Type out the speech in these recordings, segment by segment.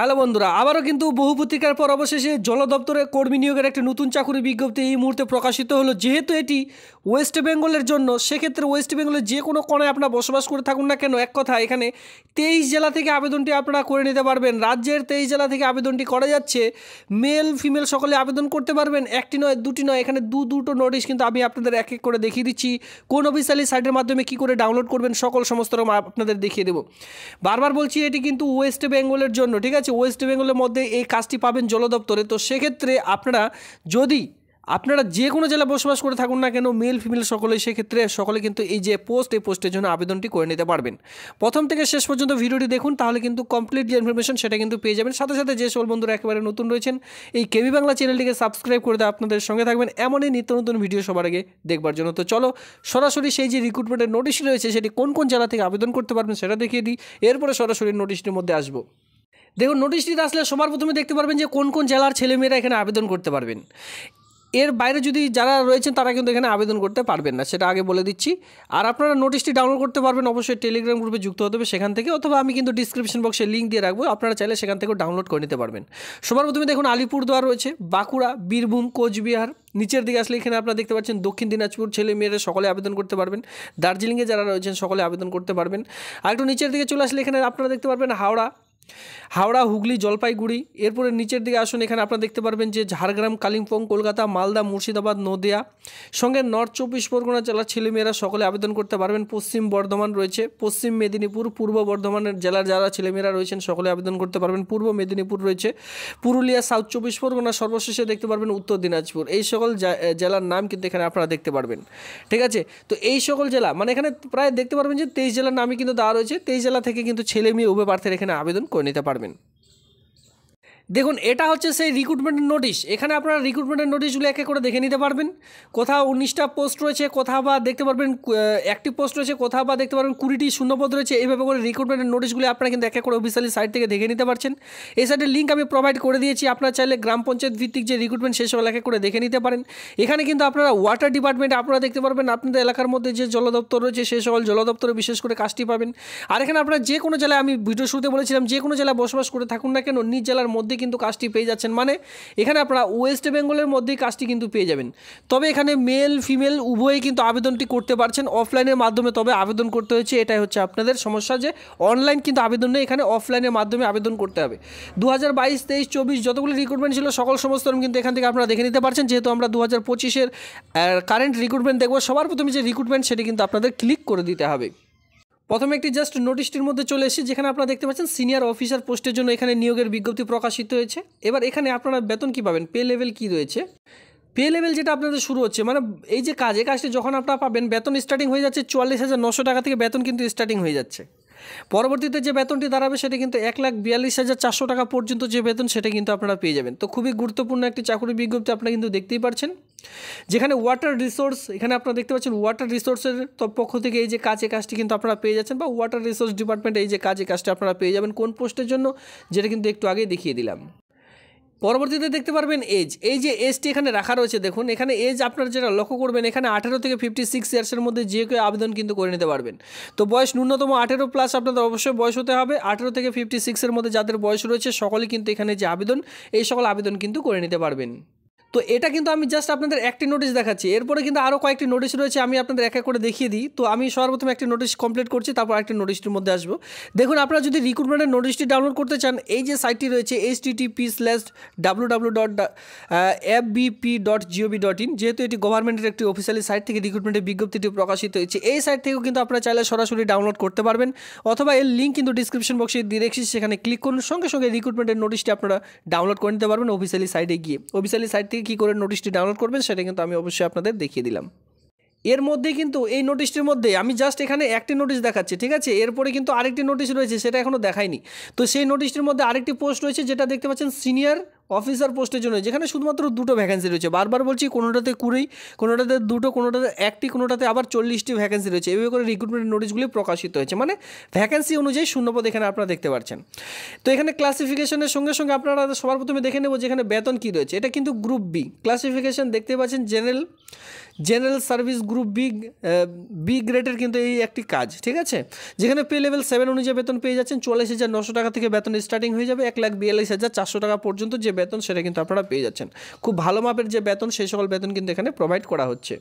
Hello বন্ধুরা, আবারও কিন্তু বহু প্রতীক্ষার পর অবশেষে জল দপ্তরে কর্মী নিয়োগের একটি নতুন চাকরি বিজ্ঞপ্তি এই মুহূর্তে প্রকাশিত হলো। যেহেতু এটি ওয়েস্ট বেঙ্গলের জন্য, সেক্ষেত্রে ওয়েস্ট বেঙ্গলের যে কোনো কোণায় আপনারা বসবাস করে থাকুন না কেন, এক কথা এখানে 23 জেলা থেকে আবেদনটি আপনারা করে নিতে পারবেন। রাজ্যের 23 জেলা থেকে আবেদনটি করা যাচ্ছে। মেল ফিমেল সকলে আবেদন করতে পারবেন। একটি নয়, দুটি নয়, এখানে দুটো নোটিশ কিন্তু আমি আপনাদের এক এক করে দেখিয়ে দিচ্ছি। কোন অফিসিয়ালি সাইটের মাধ্যমে কি করে ডাউনলোড করবেন সমস্ত রকম আপনাদের দেখিয়ে দেবো। বারবার বলছি, এটি কিন্তু ওয়েস্ট বেঙ্গলের জন্য, ঠিক আছে? ওয়েস্ট বেঙ্গলের মধ্যে এই কাজটি পাবেন জল দপ্তরে। তো সেক্ষেত্রে আপনারা যে কোনো জেলায় বসবাস করে থাকুন না কেন, মেল ফিমেল সেক্ষেত্রে সকলে কিন্তু এই পোস্টের জন্য আবেদনটি করে নিতে পারবেন। প্রথম থেকে শেষ পর্যন্ত ভিডিওটি দেখুন, তাহলে কিন্তু কমপ্লিট যে ইনফরমেশন সেটা কিন্তু পেয়ে যাবেন। সাথে সাথে যে সকল বন্ধুরা একেবারে নতুন রয়েছেন, এই কেবি বাংলা চ্যানেলটিকে সাবস্ক্রাইব করে দেওয়া আপনাদের সঙ্গে থাকবেন এমনই নিত্য নতুন ভিডিও সবার আগে দেখবার জন্য। তো চলো সরাসরি সেই যে রিক্রুটমেন্টের নোটিশ রয়েছে সেটি কোন কোন জেলা থেকে আবেদন করতে পারবেন সেটা দেখিয়ে দিই, এরপরে সরাসরি নোটিশটির মধ্যে আসবো। দেখুন, নোটিশটিতে আসলে সবার প্রথমে দেখতে পারবেন যে কোন কোন জেলার ছেলেমেয়েরা এখানে আবেদন করতে পারবেন। এর বাইরে যদি যারা রয়েছেন তারা কিন্তু এখানে আবেদন করতে পারবেন না, সেটা আগে বলে দিচ্ছি। আর আপনারা নোটিশটি ডাউনলোড করতে পারবেন অবশ্যই টেলিগ্রাম গ্রুপে যুক্ত হতে হবে সেখান থেকে, অথবা আমি কিন্তু ডিসক্রিপশন বক্সে লিঙ্ক দিয়ে রাখবো, আপনারা চাইলে সেখান থেকেও ডাউনলোড করে নিতে পারবেন। সবার প্রথমে দেখুন আলিপুরদুয়ার রয়েছে, বাঁকুড়া, বীরভূম, কোচবিহার। নিচের দিকে আসলে এখানে আপনারা দেখতে পাচ্ছেন দক্ষিণ দিনাজপুর, ছেলে মেয়েরা সকলে আবেদন করতে পারবেন। দার্জিলিংয়ে যারা রয়েছেন সকলে আবেদন করতে পারবেন। আর একটু নিচের দিকে চলে আসলে এখানে আপনারা দেখতে পারবেন হাওড়া, হুগলি, জলপাইগুড়ি। এরপরে নিচের দিকে আসুন, এখানে আপনারা দেখতে পারবেন যে ঝাড়গ্রাম, কালিম্পং, কলকাতা, মালদা, মুর্শিদাবাদ, নদিয়া, সঙ্গে নর্থ 24 পরগনা জেলার ছেলেমেয়েরা সকলে আবেদন করতে পারবেন। পশ্চিম বর্ধমান রয়েছে, পশ্চিম মেদিনীপুর, পূর্ব বর্ধমানের জেলার যারা ছেলেমেয়েরা রয়েছেন সকলে আবেদন করতে পারবেন। পূর্ব মেদিনীপুর রয়েছে, পুরুলিয়া, সাউথ 24 পরগনা, সর্বশেষে দেখতে পারবেন উত্তর দিনাজপুর। এই সকল জেলার নাম কিন্তু এখানে আপনারা দেখতে পারবেন, ঠিক আছে? তো এই সকল জেলা মানে এখানে প্রায় দেখতে পারবেন যে 23 জেলার নামই কিন্তু দেওয়া রয়েছে। 23 জেলা থেকে কিন্তু ছেলে মেয়ে উভয় প্রার্থীরা এখানে আবেদন করে নিতে পারবেন। দেখুন, এটা হচ্ছে সেই রিক্রুটমেন্টের নোটিশ। এখানে আপনারা রিক্রুটমেন্টের নোটিশগুলো এক এক করে দেখে নিতে পারবেন। কোথাও 19টা পোস্ট রয়েছে, কোথাও বা দেখতে পারবেন অ্যাক্টিভ পোস্ট রয়েছে, কোথাও বা দেখতে পারবেন 20টি শূন্যপদ রয়েছে। এইভাবে করে রিক্রুটমেন্টের নোটিশগুলো আপনারা কিন্তু এক এক করে অফিসিয়ালি সাইট থেকে দেখে নিতে পারছেন। এই সাইটের লিঙ্ক আমি প্রোভাইড করে দিয়েছি, আপনারা চাইলে গ্রাম পঞ্চায়েত ভিত্তিক যে রিক্রুটমেন্ট সেই সকল এক এক করে দেখে নিতে পারেন। এখানে কিন্তু আপনারা ওয়াটার ডিপার্টমেন্ট আপনারা দেখতে পারবেন, আপনাদের এলাকার মধ্যে যে জল দপ্তর রয়েছে সেই সকল জল দপ্তরে বিশেষ করে কাজটি পাবেন। আর এখানে আপনারা যে কোনো জেলায়, আমি ভিডিও শুরুতে বলেছিলাম, যে কোনো জেলায় বসবাস করে থাকুন না কেন নিজ জেলার মধ্যে কিন্তু কাজটি পেয়ে যাচ্ছেন। মানে এখানে আপনারা ওয়েস্ট বেঙ্গলের মধ্যেই কাজটি কিন্তু পেয়ে যাবেন। তবে এখানে মেল ফিমেল উভয়ই কিন্তু আবেদনটি করতে পারছেন অফলাইনের মাধ্যমে। তবে আবেদন করতে হচ্ছে, এটাই হচ্ছে আপনাদের সমস্যা যে অনলাইন কিন্তু আবেদন নেই, এখানে অফলাইনের মাধ্যমে আবেদন করতে হবে। 2022, 23, 24 যতগুলো রিক্রুটমেন্ট ছিল সমস্ত কিন্তু এখান থেকে আপনারা দেখে নিতে পারছেন। যেহেতু আমরা 2025-এর কারেন্ট রিক্রুটমেন্ট দেখবো, সবার প্রথমে যে রিক্রুটমেন্ট সেটি কিন্তু আপনাদের ক্লিক করে দিতে হবে। প্রথমে একটি জাস্ট নোটিশটির মধ্যে চলে এসেছি, যেখানে আপনারা দেখতে পাচ্ছেন সিনিয়র অফিসার পোস্টের জন্য এখানে নিয়োগের বিজ্ঞপ্তি প্রকাশিত হয়েছে। এবার এখানে আপনারা বেতন কী পাবেন, পে লেভেল কী রয়েছে, পে লেভেল যেটা আপনাদের শুরু হচ্ছে, মানে এই যে কাজটি যখন আপনারা পাবেন, বেতন স্টার্টিং হয়ে যাচ্ছে 44,900 টাকা থেকে বেতন কিন্তু স্টার্টিং হয়ে যাচ্ছে। পরবর্তীতে যে বেতনটি দাঁড়াবে সেটা কিন্তু 1,42,400 টাকা পর্যন্ত যে বেতন সেটা কিন্তু আপনারা পেয়ে যাবেন। তো খুবই গুরুত্বপূর্ণ একটি চাকরি বিজ্ঞপ্তি আপনারা কিন্তু দেখতেই পাচ্ছেন। যেখানে ওয়াটার রিসোর্স, এখানে আপনারা দেখতে পাচ্ছেন ওয়াটার রিসোর্সের পক্ষ থেকে এই যে কাজটি কিন্তু আপনারা পেয়ে যাচ্ছেন, বা ওয়াটার রিসোর্স ডিপার্টমেন্টে এই যে কাজটি আপনারা পেয়ে যাবেন কোন পোস্টের জন্য, যেটা কিন্তু একটু আগেই দেখিয়ে দিলাম। পরবর্তীতে দেখতে পারবেন এই যে এজটি এখানে রাখা রয়েছে। দেখুন এখানে এজ আপনারা যেটা লক্ষ্য করবেন, এখানে 18 থেকে 56 ইয়ার্সের মধ্যে যে কেউ আবেদন কিন্তু করে নিতে পারবেন। তো বয়স ন্যূনতম 18+ আপনাদের অবশ্যই বয়স হতে হবে। 18 থেকে 56-এর মধ্যে যাদের বয়স রয়েছে সকলে কিন্তু এখানে যে আবেদন, এই সকল আবেদন কিন্তু করে নিতে পারবেন। তো এটা কিন্তু আমি জাস্ট আপনাদের একটি নোটিশ দেখাচ্ছি, এরপরে কিন্তু আরও কয়েকটি নোটিশ রয়েছে, আমি আপনাদের এক এক করে দেখিয়ে দিই। তো আমি সর্বপ্রথম একটি নোটিশ কমপ্লিট করছি, তারপর একটি নোটিশটির মধ্যে আসবো। দেখুন, আপনারা যদি রিক্রুটমেন্টের নোটিশটি ডাউনলোড করতে চান, এই যে সাইটটি রয়েছে http://www.fbp.gov.in, যেহেতু এটি গভর্নমেন্টের একটি অফিসিয়ালি সাইট থেকে রিক্রুটমেন্টের বিজ্ঞপ্তিটি প্রকাশিত হয়েছে। এই সাইট থেকেও কিন্তু আপনারা চাইলে সরাসরি ডাউনলোড করতে পারবেন, অথবা এর লিঙ্ক কিন্তু ডিসক্রিপশন বক্সে দিয়ে রেখেছি, সেখানে ক্লিক করুন, সঙ্গে সঙ্গে রিক্রুটমেন্টের নোটিশটি আপনারা ডাউনলোড করে নিতে পারবেন অফিসিয়ালি সাইটে গিয়ে। অফিসিয়ালি সাইট থেকে কী করে নোটিশটি ডাউনলোড করবেন সেটা কিন্তু আমি অবশ্যই আপনাদের দেখিয়ে দিলাম। এর মধ্যে কিন্তু এই নোটিশটির মধ্যে আমি জাস্ট এখানে একটি নোটিশ দেখাচ্ছি, ঠিক আছে? এরপরে কিন্তু আরেকটি নোটিশ রয়েছে, সেটা এখনও দেখাইনি। তো সেই নোটিশটির মধ্যে আরেকটি পোস্ট রয়েছে, যেটা দেখতে পাচ্ছেন সিনিয়র অফিসার পোস্টের জন্য, যেখানে শুধুমাত্র 2টো ভ্যাকেন্সি রয়েছে। বারবার বলছি, কোনোটাতে 20, কোনোটাতে 2টো, কোনোটাতে 1টি, কোনোটাতে আবার 40টি ভ্যাকেন্সি রয়েছে। এভাবে করে রিক্রুটমেন্ট নোটিশগুলি প্রকাশিত হয়েছে, মানে ভ্যাকেন্সি অনুযায়ী শূন্যপদ এখানে আপনারা দেখতে পাচ্ছেন। তো এখানে ক্লাসিফিকেশনের সঙ্গে সঙ্গে আপনারা সবার প্রথমে দেখে নেব যেখানে বেতন কী রয়েছে। এটা কিন্তু গ্রুপ বি ক্লাসিফিকেশন দেখতে পাচ্ছেন, জেনারেল সার্ভিস গ্রুপ বি গ্রেডের কিন্তু এই একটি কাজ, ঠিক আছে। যেখানে পে লেভেল 7 অনুযায়ী বেতন পেয়ে যাচ্ছেন 44,900 টাকা থেকে বেতন স্টার্টিং হয়ে যাবে 1,42,400 টাকা পর্যন্ত যে বেতন সেটা কিন্তু আপনারা পেয়ে যাচ্ছেন। খুব ভালো মাপের যে বেতন, সেই সকল বেতন কিন্তু এখানে প্রোভাইড করা হচ্ছে।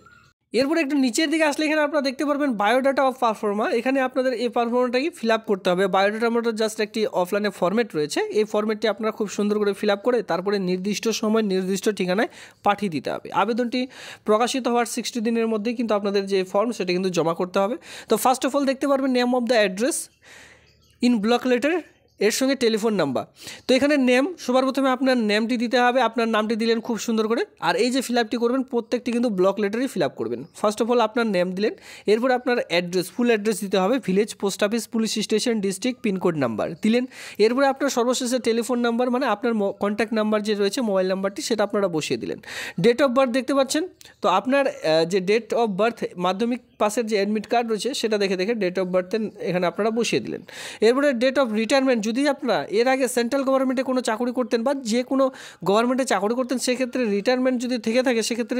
এরপরে একটু নিচের দিকে আসলে এখানে আপনারা দেখতে পারবেন বায়োডাটা অফ পারফর্মার। এখানে আপনাদের এই পারফর্মারটাকে ফিল আপ করতে হবে। বায়োডাটার মধ্যে জাস্ট একটি অফলাইনে ফর্মেট রয়েছে, এই ফর্মেটটি আপনারা খুব সুন্দর করে ফিল আপ করে তারপরে নির্দিষ্ট সময় নির্দিষ্ট ঠিকানায় পাঠিয়ে দিতে হবে। আবেদনটি প্রকাশিত হওয়ার 60 দিনের মধ্যেই কিন্তু আপনাদের যে ফর্ম সেটা কিন্তু জমা করতে হবে। তো ফার্স্ট অফ অল দেখতে পারবেন name of the address in block letter, এর সঙ্গে টেলিফোন নাম্বার। তো এখানে নেম, সবার প্রথমে আপনার নেমটি দিতে হবে, আপনার নামটি দিলেন খুব সুন্দর করে। আর এই যে ফিল আপটি করবেন প্রত্যেকটি কিন্তু ব্লক লেটারই ফিল আপ করবেন। ফার্স্ট অফ অল আপনার নেম দিলেন, এরপর আপনার অ্যাড্রেস, ফুল অ্যাড্রেস দিতে হবে, village, post office, police station, district, pin code number দিলেন। এরপরে আপনার সর্বশেষে টেলিফোন নাম্বার, মানে আপনার কন্ট্যাক্ট নাম্বার যে রয়েছে মোবাইল নাম্বারটি, সেটা আপনারা বসিয়ে দিলেন। ডেট অফ বার্থ দেখতে পাচ্ছেন, তো আপনার যে ডেট অফ বার্থ মাধ্যমিক পাসের যে অ্যাডমিট কার্ড রয়েছে সেটা দেখে ডেট অফ বার্থ এখানে আপনারা বসিয়ে দিলেন। এরপরে ডেট অফ রিটায়ারমেন্ট, যদি আপনারা এর আগে সেন্ট্রাল গভর্নমেন্টে কোনো চাকরি করতেন বা যে কোনো গভর্নমেন্টে চাকরি করতেন, সেক্ষেত্রে রিটায়ারমেন্ট যদি থেকে থাকে সেক্ষেত্রে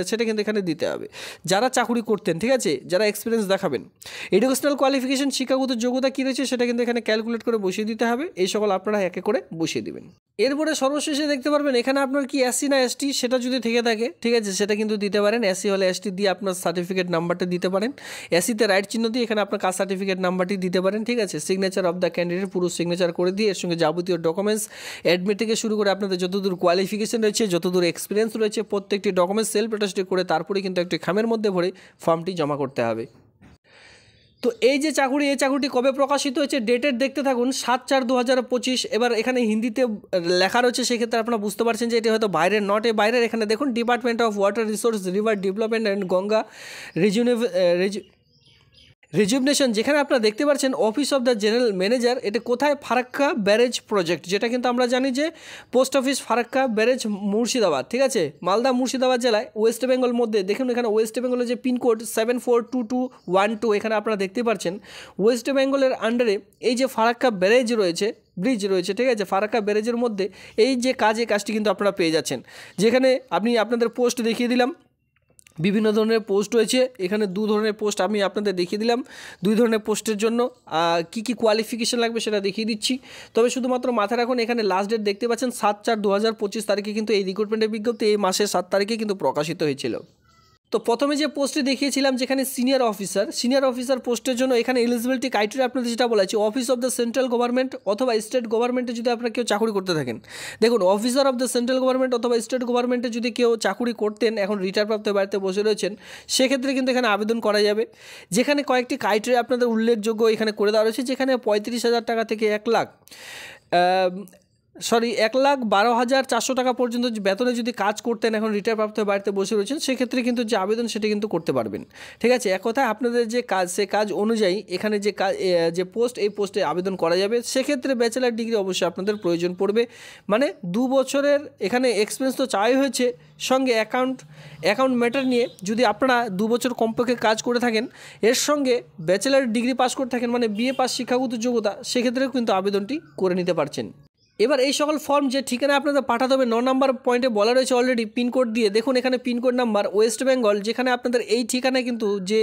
সেটা কিন্তু এখানে দিতে হবে। যারা চাকরি করতেন, ঠিক আছে, যারা এক্সপিরিয়েন্স দেখাবেন। এডুকেশনাল কোয়ালিফিকেশন, শিক্ষাগত যোগ্যতা কী রয়েছে সেটা কিন্তু এখানে ক্যালকুলেট করে বসিয়ে দিতে হবে। এই সকল আপনারা একে করে বসিয়ে দেবেন। এরপরে সর্বশেষে দেখতে পারবেন এখানে আপনার কি এসসি না এসটি সেটা যদি থেকে থাকে, ঠিক আছে, সেটা কিন্তু দিতে পারেন। এসসি হলে এসটি দিয়ে আপনার সার্টিফিকেট নাম্বারটা দিতে পারেন। এসসিতে রাইট চিহ্ন দিয়ে এখানে আপনার কাস্ট সার্টিফিকেট নাম্বারটি দিতে পারেন, ঠিক আছে। সিগনেচার অফ দ্য ক্যান্ডিডেট পুরো সিগনেচার করে দিয়ে এর সঙ্গে যাবতীয় ডকুমেন্টস, অ্যাডমিট থেকে শুরু করে আপনাদের যতদূর কোয়ালিফিকেশন রয়েছে, যতদূর এক্সপিরিয়েন্স রয়েছে, প্রত্যেকটি ডকুমেন্টস সেলফ অ্যাটাস্ট করে তারপরে কিন্তু একটি খামের মধ্যে ভরে ফর্মটি জমা করতে হবে। তো এই যে চাকরি, এই চাকরিটি কবে প্রকাশিত হয়েছে ডেটের দেখতে থাকুন 7/4/2025। এবার এখানে হিন্দিতে লেখা রয়েছে, সেক্ষেত্রে আপনারা বুঝতে পারছেন যে এটি হয়তো বাইরের, নট এ বাইরের। এখানে দেখুন department of water resource, river development and Ganga rejuvenation, যেখানে আপনারা দেখতে পাচ্ছেন office of the general manager. এটা কোথায়? ফারাক্কা ব্যারেজ প্রজেক্ট, যেটা কিন্তু আমরা জানি যে post office Farakka barrage Murshidabad, ঠিক আছে, মালদা মুর্শিদাবাদ জেলায়, ওয়েস্ট বেঙ্গল মধ্যে। দেখুন এখানে ওয়েস্ট বেঙ্গলের যে পিনকোড 742212, এখানে আপনারা দেখতে পাচ্ছেন ওয়েস্ট বেঙ্গলের আন্ডারে এই যে ফারাক্কা ব্যারেজ রয়েছে, ব্রিজ রয়েছে, ঠিক আছে, ফারাক্কা ব্যারেজের মধ্যে এই যে কাজটি কিন্তু আপনারা পেয়ে যাচ্ছেন। যেখানে আমি আপনাদের পোস্ট দেখিয়ে দিলাম, বিভিন্ন ধরনের পোস্ট রয়েছে। এখানে 2 ধরনের পোস্ট আমি আপনাদের দেখিয়ে দিলাম। 2 ধরনের পোস্টের জন্য কি কি কোয়ালিফিকেশন লাগবে সেটা দেখিয়ে দিচ্ছি। তবে শুধুমাত্র মাথায় রাখুন এখানে লাস্ট ডেট দেখতে পাচ্ছেন 7/4/2025 তারিখে কিন্তু এই রিক্রুটমেন্টের বিজ্ঞপ্তি এই মাসের 7 তারিখে কিন্তু প্রকাশিত হয়েছিল। তো প্রথমে যে পোস্টে দেখিয়েছিলাম যেখানে সিনিয়র অফিসার পোস্টের জন্য এখানে এলিজিবিলিটি ক্রাইটেরিয়া আপনাদের যেটা বলা আছে, office of the central government অথবা স্টেট গভর্নমেন্টে যদি আপনারা কেউ চাকরি করতে থাকেন। দেখুন officer of the central government অথবা স্টেট গভর্নমেন্টে যদি কেউ চাকরি করতেন, এখন রিটায়ারপ্রাপ্ত বাড়িতে বসে রয়েছেন, সেক্ষেত্রে কিন্তু এখানে আবেদন করা যাবে। যেখানে কয়েকটি ক্রাইটেরিয়া আপনাদের উল্লেখযোগ্য এখানে করে দেওয়া রয়েছে, যেখানে 35,000 টাকা থেকে 1,12,400 টাকা পর্যন্ত বেতনে যদি কাজ করতেন, এখন রিটায়ারপ্রাপ্ত বাড়িতে বসে রয়েছেন, সেক্ষেত্রে কিন্তু যে আবেদন সেটা কিন্তু করতে পারবেন, ঠিক আছে। এক কথায় আপনাদের যে কাজ, সে কাজ অনুযায়ী এখানে যে কাজ, যে পোস্ট, এই পোস্টে আবেদন করা যাবে। সেক্ষেত্রে ব্যাচেলার ডিগ্রি অবশ্যই আপনাদের প্রয়োজন পড়বে, মানে 2 বছরের এখানে এক্সপিরিয়েন্স তো চাই হয়েছে, সঙ্গে অ্যাকাউন্ট ম্যাটার নিয়ে যদি আপনারা 2 বছর কমপক্ষে কাজ করে থাকেন, এর সঙ্গে ব্যাচেলার ডিগ্রি পাস করে থাকেন, মানে বিএ পাস শিক্ষাগত যোগ্যতা, সেক্ষেত্রেও কিন্তু আবেদনটি করে নিতে পারছেন। এবার এই সকল ফর্ম যে ঠিকানা আপনাদের পাঠাতে হবে 9 নম্বর পয়েন্টে বলা রয়েছে অলরেডি পিনকোড দিয়ে। দেখুন এখানে পিনকোড নাম্বার ওয়েস্ট বেঙ্গল, যেখানে আপনাদের এই ঠিকানায় কিন্তু যে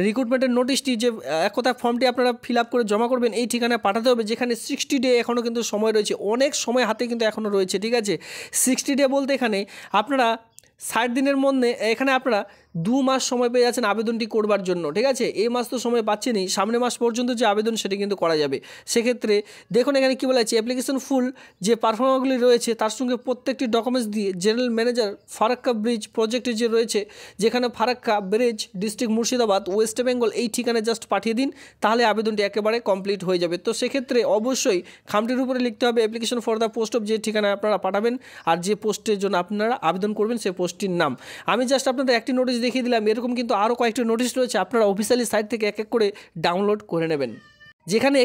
রিক্রুটমেন্টের নোটিশটি, যে এক কথা ফর্মটি আপনারা ফিল আপ করে জমা করবেন, এই ঠিকানায় পাঠাতে হবে। যেখানে 60 ডে এখনও কিন্তু সময় রয়েছে, অনেক সময় হাতে কিন্তু এখনও রয়েছে, ঠিক আছে। 60 ডে বলতে এখানে আপনারা 60 দিনের মধ্যে এখানে আপনারা 2 মাস সময় পেয়ে যাচ্ছেন আবেদনটি করবার জন্য, ঠিক আছে। এই মাস তো সময় পাচ্ছেনই, সামনের মাস পর্যন্ত যে আবেদন সেটি কিন্তু করা যাবে। সেক্ষেত্রে দেখুন এখানে কী বলা আছে, অ্যাপ্লিকেশন ফুল যে পারফর্মারগুলি রয়েছে তার সঙ্গে প্রত্যেকটি ডকুমেন্টস দিয়ে জেনারেল ম্যানেজার ফারাক্কা ব্রিজ প্রজেক্টে যে রয়েছে, যেখানে Farakka bridge district Murshidabad West Bengal, এই ঠিকানায় জাস্ট পাঠিয়ে দিন, তাহলে আবেদনটি একেবারে কমপ্লিট হয়ে যাবে। তো সেক্ষেত্রে অবশ্যই খামটির উপরে লিখতে হবে application for the post of, যে ঠিকানায় আপনারা পাঠাবেন আর যে পোস্টের জন্য আপনারা আবেদন করবেন সেই পোস্টটির নাম। আমি জাস্ট আপনাদের একটি নোটিশ দেখিয়ে দিলাম, এরকম কিন্তু আরও কয়েকটি নোটিশ রয়েছে, আপনারা অফিসিয়ালি সাইট থেকে এক এক করে ডাউনলোড করে নেবেন। যেখানে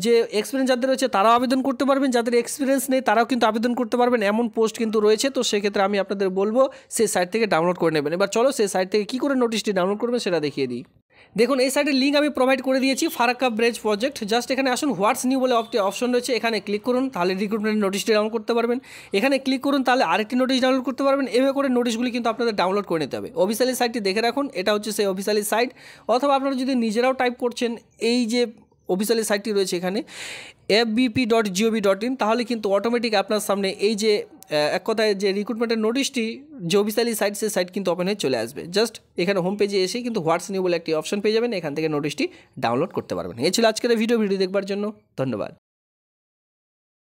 যে এক্সপিরিয়েন্স যাদের রয়েছে তারাও আবেদন করতে পারবেন, যাদের এক্সপিরিয়েন্স নেই তারাও কিন্তু আবেদন করতে পারবেন, এমন পোস্ট কিন্তু রয়েছে। তো সেক্ষেত্রে আমি আপনাদের বলবো সেই সাইট থেকে ডাউনলোড করে নেবেন। এবার চলো সেই সাইট থেকে কী করে নোটিশটি ডাউনলোড করবেন সেটা দেখিয়ে দিই। দেখুন এই সাইটের লিঙ্ক আমি প্রোভাইড করে দিয়েছি, ফারাক্কা ব্রিজ প্রজেক্ট। জাস্ট এখানে আসুন, হোয়াটস নিউ বলে অপশন রয়েছে, এখানে ক্লিক করুন, তাহলে রিক্রুটমেন্ট নোটিশটি ডাউনলোড করতে পারবেন। এখানে ক্লিক করুন, তাহলে আরেকটি নোটিশ ডাউনলোড করতে পারবেন। এভাবে করে নোটিশগুলি কিন্তু আপনাদের ডাউনলোড করে নিতে হবে। অফিসিয়ালি সাইটটি দেখে রাখুন, এটা হচ্ছে সেই অফিসিয়ালি সাইট। অথবা আপনারা যদি নিজেরাও টাইপ করছেন এই যে অফিসিয়ালি সাইটটি রয়েছে এখানে fbp.gov.in, তাহলে কিন্তু অটোমেটিক আপনার সামনে এই যে এক কথায় যে রিক্রুটমেন্টের নোটিশটি যে অফিসিয়ালি সাইট, সেই সাইট কিন্তু ওপেন হয়ে চলে আসবে। জাস্ট এখানে হোম পেজে এসে কিন্তু হোয়াটস নিউ বলে একটি অপশন পেয়ে যাবেন, এখান থেকে নোটিশটি ডাউনলোড করতে পারবেন। এই ছিল আজকের ভিডিও দেখবার জন্য ধন্যবাদ।